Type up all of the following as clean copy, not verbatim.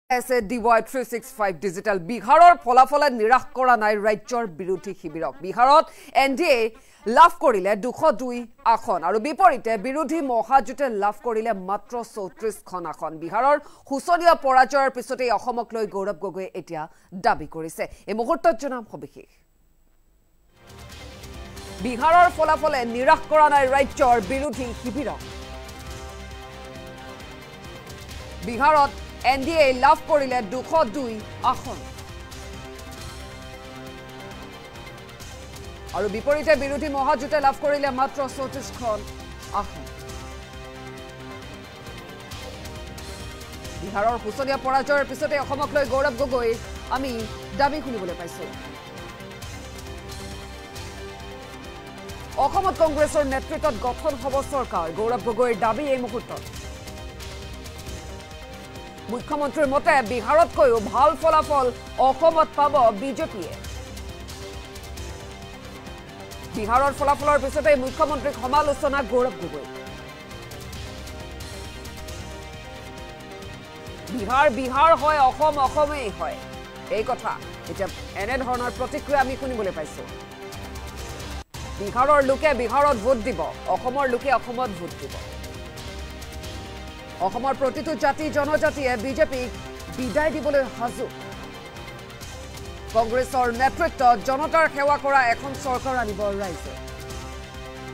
DY365 digital বিহাৰৰ ফলাফলে নিৰাশ কৰা নাই ৰাজ্যৰ বিৰোধী শিবিৰক বিহাৰত এনডিএ লাভ কৰিলে 202 আসন আৰু বিপৰীতে বিৰোধী মহাজোঁটে লাভ কৰিলে মাত্ৰ 34খন আসন বিহাৰৰ হুচনীয়া পৰাজয়ৰ পিছতে অসমক লৈ গৌৰৱ গগৈয়ে এতিয়া দাবী কৰিছে এই মুহূৰ্তত জনাম সবিশেষ বিহাৰৰ ফলাফলে নিৰাশ কৰা নাই ৰাজ্যৰ বিৰোধী শিবিৰক বিহাৰত এনডিএ লাভ কৰিলে 202 আসন আৰু বিপৰীতে বিৰোধী মহাজোঁটে লাভ কৰিলে মাত্ৰ 34খন আসন বিহাৰৰ হুচনীয়া পৰাজয়ৰ পিছতে অসমক লৈ গৌৰৱ গগৈ আমি দাবী শুনিবলৈ পাইছো অসমত কংগ্ৰেছৰ নেতৃত্বত গঠন হ'ব চৰকাৰ গৌৰৱ গগৈৰ দাবী এই মুহূৰ্তত মুখ্যমন্ত্ৰীৰ মতে বিহাৰতকৈও ভাল ফলাফল অসমত পাব বিজেপিয়ে বিহাৰৰ ফলাফলৰ পিছতে মুখ্যমন্ত্ৰীক সমালোচনা গৌৰৱ গগৈ বিহাৰ হয় অসম অসমেই হয় এই কথা এতিয়া এনে ধৰণৰ প্ৰতিক্ৰিয়া আমি শুনিবলৈ পাইছো বিহাৰৰ লোকে বিহাৰত ভোট দিব অসমৰ লোকে অসমত ভোট দিব অসমৰ প্ৰতিটো জাতি জনজাতিয়ে বিজেপিক বিদায় দিবলৈ সাজু কংগ্ৰেছৰ নেতৃত্বত জনতাৰ সেৱা কৰা এখন চৰকাৰ আনিব ৰাইজে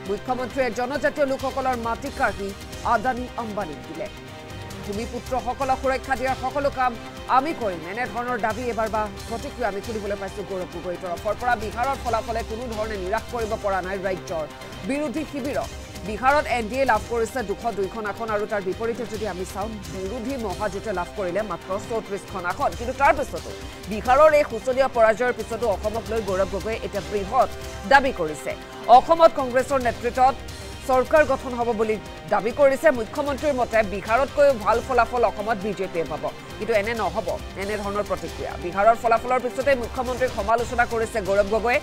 মুখ্যমন্ত্ৰীয়ে জনজাতীয় লোকসকলৰ মাটি কাঢ়ি আদানী আম্বানীক দিলে ভূমিপুত্ৰসকলক সুৰক্ষা দিয়াৰ সকলো কাম আমি কৰিম এনে ধৰণৰ দাবী এবাৰ বা প্ৰতিক্ৰিয়া আমি শুনিবলৈ পাইছো গৌৰৱ গগৈৰ তৰফৰ পৰা বিহাৰৰ ফলাফলে কোনো ধৰণে নিৰাশ কৰিব পৰা নাই ৰাজ্যৰ বিৰোধী শিবিৰক বিহাৰত এনডিএ লাভ কৰিছে 202খন আসন আৰু তাৰ বিপৰীতে যদি আমি চাওঁ বিৰোধী মহাজোঁটে লাভ কৰিলে মাত্ৰ 34খন আসন কিন্তু তাৰ পিছতো বিহাৰৰ এই হুচলীয়া পৰাজয়ৰ পিছতো অসমক লৈ গৌৰৱ গগৈয়ে এতিয়া বৃহৎ দাবী কৰিছে অসমত কংগ্ৰেছৰ নেতৃত্বত চৰকাৰ গঠন হ'ব বুলি দাবী কৰিছে মুখ্যমন্ত্ৰীৰ মতে বিহাৰতকৈ ভাল ফলাফল অসমত বিজেপিয়ে পাব কিন্তু এনে নহ'ব এনে ধৰণৰ প্ৰতিক্ৰিয়া বিহাৰৰ ফলাফলৰ পিছতে মুখ্যমন্ত্ৰীক সমালোচনা কৰিছে গৌৰৱ গগৈয়ে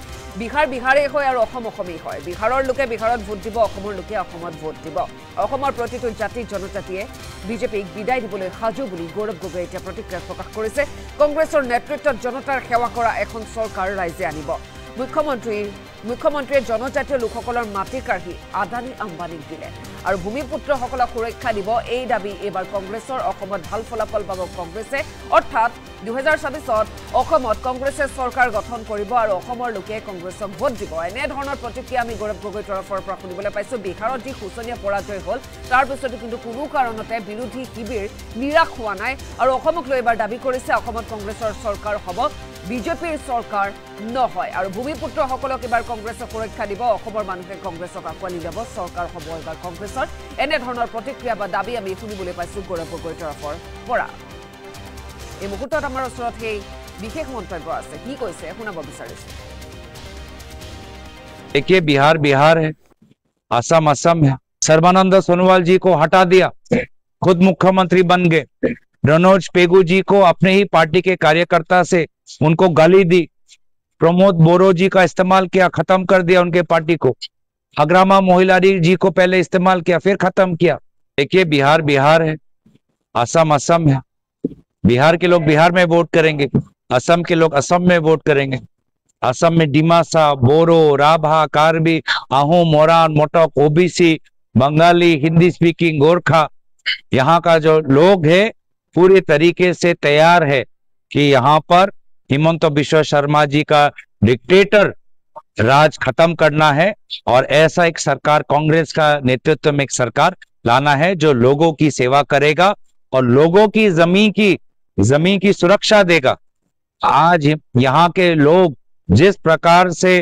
বিহাৰেই হয় আৰু অসম অসমেই হয় বিহাৰৰ লোকে বিহাৰত ভোট দিব অসমৰ লোকে অসমত ভোট দিব অসমৰ প্ৰতিটো জাতি জনজাতিয়ে বিজেপিক বিদায় দিবলৈ সাজু বুলি গৌৰৱ গগৈয়ে এতিয়া প্ৰতিক্ৰিয়া প্ৰকাশ কৰিছে কংগ্ৰেছৰ নেতৃত্বত জনতাৰ সেৱা কৰা এখন চৰকাৰ ৰাইজে আনিব মুখ্যমন্ত্ৰীয়ে জনজাতীয় লোকসকলৰ মাটি কাঢ়ি আদানী আম্বানীক দিলে আৰু ভূমিপুত্ৰসকলক সুৰক্ষা দিব এই দাবী এবাৰ কংগ্ৰেছৰ অসমত ভাল ফলাফল পাব কংগ্ৰেছে অৰ্থাৎ 2024ত অসমত কংগ্ৰেছে চৰকাৰ গঠন কৰিব আৰু অসমৰ লোকে কংগ্ৰেছক ভোট দিব এনে ধৰণৰ প্ৰতিক্ৰিয়া আমি গৌৰৱ গগৈৰ তৰফৰ পৰা শুনিবলৈ পাইছো বিহাৰত যি হুচনীয়া পৰাজয় হ'ল তাৰ পিছতো কিন্তু কোনো কাৰণতে বিৰোধী শিবিৰ নিৰাশ হোৱা নাই আৰু অসমক লৈ এবাৰ দাবী কৰিছে অসমত কংগ্ৰেছৰ চৰকাৰ হ'ব বিজেপিৰ চৰকাৰ নহয় আৰু ভূমিপুত্ৰসকলক এবাৰ কংগ্ৰেছক সুৰক্ষা দিব অসমৰ মানুহে কংগ্ৰেছক আঁকোৱালি ল'ব চৰকাৰ হ'ব এবাৰ কংগ্ৰেছৰ এনে ধৰণৰ প্ৰতিক্ৰিয়া বা দাবী আমি শুনিবলৈ পাইছো গৌৰৱ গগৈৰ তৰফৰ পৰা এই মুহূৰ্তত আমাৰ ওচৰত সেই বিশেষ মন্তব্য আছে কি কৈছে শুনাব বিচাৰিছো देखिए बिहार बिहार है असम असम है सर्बानंद सोनोवाल जी को हटा दिया खुद मुख्यमंत्री बन गए मनोज पेगू जी को अपने ही पार्टी के कार्यकर्ता से उनको गाली दी प्रमोद बोरो जी का इस्तेमाल किया खत्म कर दिया उनके पार्टी को अग्रामा मोहिलारी जी को पहले इस्तेमाल किया फिर खत्म किया देखिए बिहार बिहार है असम असम है बिहार के लोग बिहार में वोट करेंगे असम के लोग असम में वोट करेंगे असम में डिमासा बोरो राभा कार्बी आहू मोरान मोटक ओबीसी बंगाली हिंदी स्पीकिंग गोरखा यहाँ का जो लोग है पूरे तरीके से तैयार है कि यहाँ पर हिमंत बिश्व शर्मा जी का डिक्टेटर राज खत्म करना है और ऐसा एक सरकार कांग्रेस का नेतृत्व में एक सरकार लाना है जो लोगों की सेवा करेगा और लोगों की जमीन की सुरक्षा देगा आज यहाँ के लोग जिस प्रकार से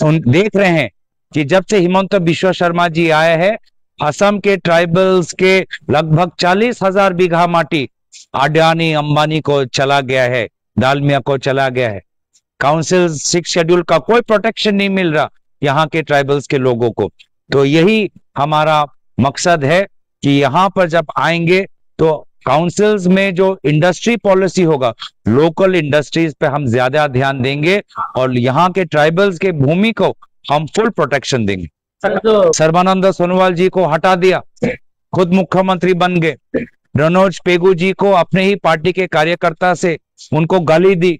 देख रहे हैं कि जब से हिमंत बिश्व शर्मा जी आए हैं असम के ट्राइबल्स के लगभग 40,000 बीघा माटी अडानी अंबानी को चला गया है दालमिया को चला गया है काउंसिल 6 शेड्यूल का कोई प्रोटेक्शन नहीं मिल रहा यहाँ के ट्राइबल्स के लोगों को तो यही हमारा मकसद है कि यहाँ पर जब आएंगे तो काउंसिल्स में जो इंडस्ट्री पॉलिसी होगा लोकल इंडस्ट्रीज पे हम ज्यादा ध्यान देंगे और यहाँ के ट्राइबल्स के भूमि को हम फुल प्रोटेक्शन देंगे सर्बानंद सोनोवाल जी को हटा दिया खुद मुख्यमंत्री बन गए रनोज पेगू जी को अपने ही पार्टी के कार्यकर्ता से उनको गाली दी,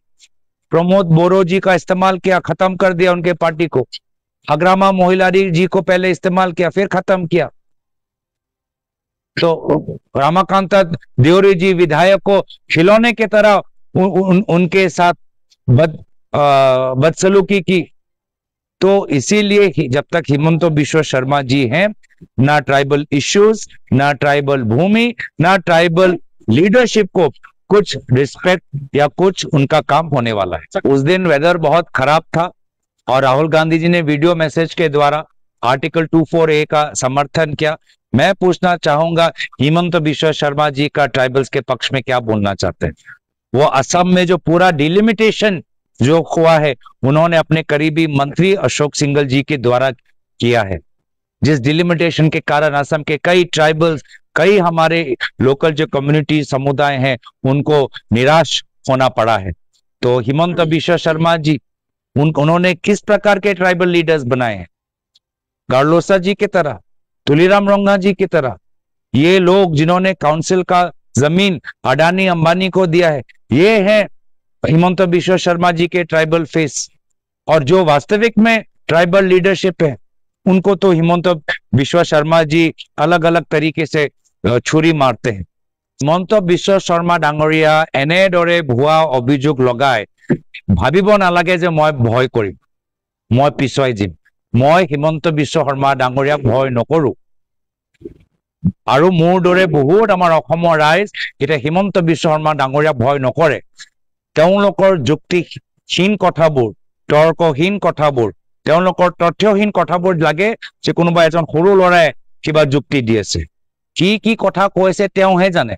प्रमोद बोरो जी का इस्तेमाल किया, खत्म कर दिया उनके पार्टी को, अग्रामा मोहिलारी जी को पहले इस्तेमाल किया फिर खत्म किया। तो रामाकांता देवरी जी विधायक को खिलौने की तरह उनके साथ बदसलूकी की। तो इसीलिए जब तक हिमंत बिश्व शर्मा जी हैं, ना ट्राइबल इश्यूज, ना ट्राइबल भूमि, ना ट्राइबल लीडरशिप को कुछ रिस्पेक्ट या कुछ उनका काम होने वाला है। उस दिन वेदर बहुत खराब था और राहुल गांधी जी ने वीडियो मैसेज के द्वारा आर्टिकल 24A का समर्थन किया। मैं पूछना चाहूंगा हिमंत बिश्व शर्मा जी का ट्राइबल्स के पक्ष में क्या बोलना चाहते हैं? वो असम में जो पूरा डिलिमिटेशन जो हुआ है उन्होंने अपने करीबी मंत्री अशोक सिंघल जी के द्वारा किया है, जिस डिलिमिटेशन के कारण असम के कई ट्राइबल्स, कई हमारे लोकल जो कम्युनिटी समुदाय हैं उनको निराश होना पड़ा है। तो हिमंत बिश्व शर्मा जी उन्होंने किस प्रकार के ट्राइबल लीडर्स बनाए हैं? गार्लोसा जी की तरह, तुलीराम रोंगा जी की तरह, ये लोग जिन्होंने काउंसिल का जमीन अडानी अंबानी को दिया है, ये है हिमंत बिश्व शर्मा जी के ट्राइबल फेस। और जो वास्तविक में ट्राइबल लीडरशिप है उनको तो हिमंत बिश्व शर्मा जी अलग अलग तरीके से छुरी मारते हैं। हिमंत बिश्व शर्मा डांगरिया एने दरे भुआ अभियोग लगाय भाविब नालागे जे मैं भय करिम, मैं पिछुवाई जिम। मैं हिमंत बिश्व शर्मा डांगरिया भय नकरो और मोर दरे बहुत आमार अखोमर राइज एटा हिमंत बिश्व शर्मा डांगरिया भय नकरे। তেওঁলোকৰ যুক্তিহীন কথাবোৰ, তৰ্কহীন কথাবোৰ, তেওঁলোকৰ তথ্যহীন কথাবোৰ লাগে যে কোনোবা এজন সৰু লৰাই কিবা যুক্তি দি আছে, কি কথা কৈছে তেওঁহে জানে।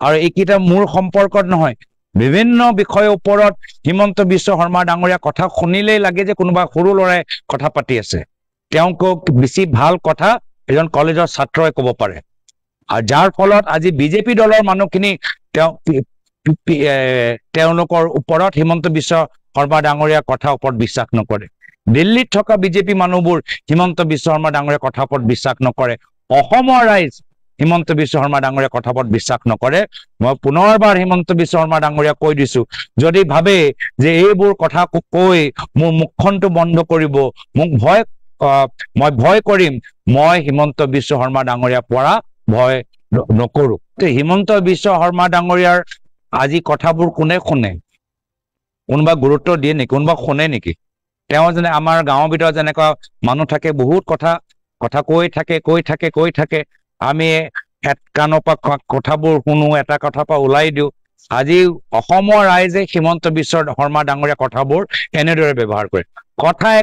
আৰু এইকেইটা মোৰ সম্পৰ্কত নহয়, বিভিন্ন বিষয়ৰ ওপৰত হিমন্ত বিশ্ব শৰ্মা ডাঙৰীয়া কথা শুনিলেই লাগে যে কোনোবা সৰু লৰাই কথা পাতি আছে। তেওঁক বেছি ভাল কথা এজন কলেজৰ ছাত্ৰই ক'ব পাৰে। আৰু যাৰ ফলত আজি বিজেপি দলৰ মানুহখিনি তেওঁলোকৰ ওপৰত হিমন্ত বিশ্ব শৰ্মা ডাঙৰীয়া কথা ওপৰত বিশ্বাস নকৰে। দিল্লীত থকা বিজেপি মানুহবোৰ হিমন্ত বিশ্ব শৰ্মা ডাঙৰীয়া কথা ওপৰত বিশ্বাস নকৰে। অসমৰ ৰাইজ হিমন্ত বিশ্ব শৰ্মা ডাঙৰীয়া কথা ওপৰত বিশ্বাস নকৰে। মই পুনৰবাৰ হিমন্ত বিশ্ব শৰ্মা ডাঙৰীয়া কৈ দিছো, যদি ভাবে যে এইবোৰ কথা কৈ মোৰ মুখখনটো বন্ধ কৰিব, মই ভয় কৰিম, মই হিমন্ত বিশ্ব শৰ্মা ডাঙৰীয়াৰ পৰা ভয় নকৰো। হিমন্ত বিশ্ব শৰ্মা ডাঙৰীয়াৰ আজি কথাবোৰ কোনে শুনে? কোনোবা গুৰুত্ব দিয়ে নেকি? কোনোবা শুনে নেকি? তেওঁ যেনে আমাৰ গাঁৱৰ ভিতৰত যেনেকুৱা মানুহ থাকে, বহুত কথা কৈ থাকে, আমি এক কাণৰ পৰা কথাবোৰ শুনো, এটা কথাৰ পৰা ওলাই দিওঁ। আজি অসমৰ ৰাইজে হিমন্ত বিশ্ব শৰ্মা ডাঙৰীয়া কথাবোৰ এনেদৰে ব্যৱহাৰ কৰে। কথাই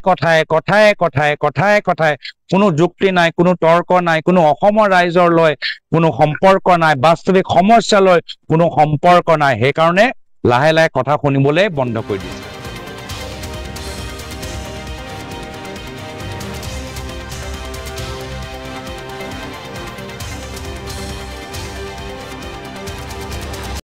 কোনো যুক্তি নাই, কোনো তৰ্ক নাই, কোনো অসমৰ ৰাইজৰ লৈ কোনো সম্পৰ্ক নাই, বাস্তৱিক সমস্যা লৈ কোনো সম্পৰ্ক নাই। সেইকাৰণে লাহে লাহে কথা শুনিবলৈ বন্ধ কৰি দিছে।